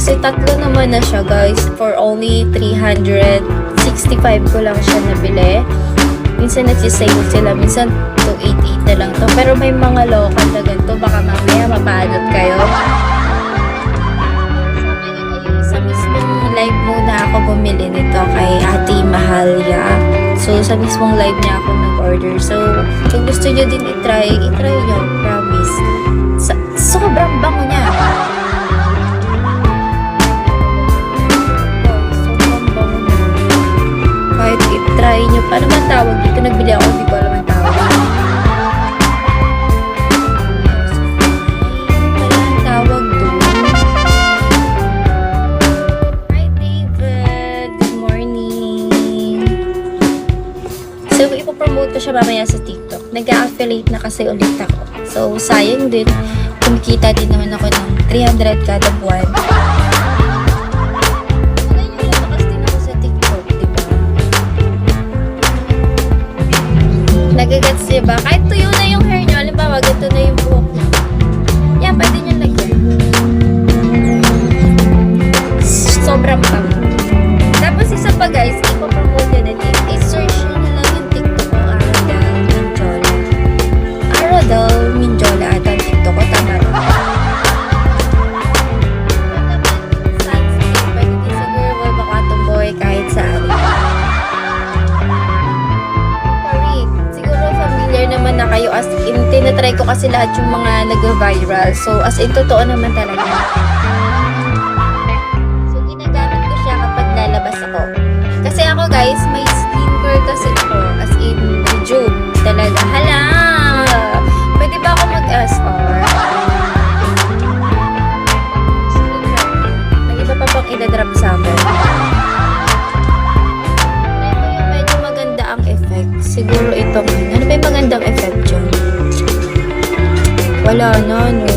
Kasi tatlo naman na siya guys. For only 365 ko lang siya nabili. Minsan nagsisale sila. Minsan 288 na lang to. Pero may mga local na ganito. Baka mamaya mapaanot kayo. Sa mismong live muna ako bumili nito kay Ate Mahalia. So, sa mismong live niya ako nag-order. So, kung gusto nyo din itry nyo. Promise. Sobrang bango niya. Sobrang bango niya. Kahit itry nyo. Paano man tawag dito? Nagbili ako. Hindi ko alam ang tawag. Wala ang tawag doon. Hi, David. Good morning. So, ipopromote ko siya mamaya sa TikTok. Nag-a-affiliate na kasi ulit ako. So, sayang din. Kumikita din naman ako ng 300 kada buwan. Nalakas din ako sa TikTok, diba? Nagagats diba? Kahit tuyo na yung hair nyo, halimbawa, ganito na yung buhok nyo. Yan, pwede nyo lagyan. Sobrang pang. Tapos isa pa guys, ipopromote yun natin. I-search nyo na lang yung TikTok ko, Aradal Minjola at ang TikTok ko, tama rin. Sunscreen, pwede din siguro baka tumboy kahit saan. Sorry, siguro familiar naman na kayo as in, tinatry ko kasi lahat yung mga nag-viral. So, as in, totoo naman talaga. So, ginagamit ko siya kapag lalabas ako. Kasi ako guys, may skincare kasi ako. As in, medyo talaga. Hala! Pwede ba ako mag-SR? May iba pa bang idadrop sa akin? Yung medyo maganda ang effect. Siguro itong ano ba yung magandang effect dyan? Wala na, no?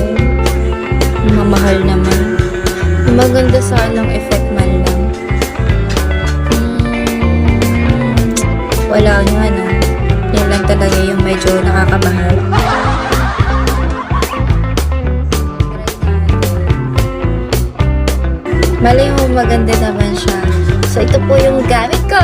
Mamahal naman. Maganda sanang effect man lang. Wala na, no? Yan lang talaga yung medyo nakakamahal. Malay mo, maganda naman siya. So, ito po yung gamit ko.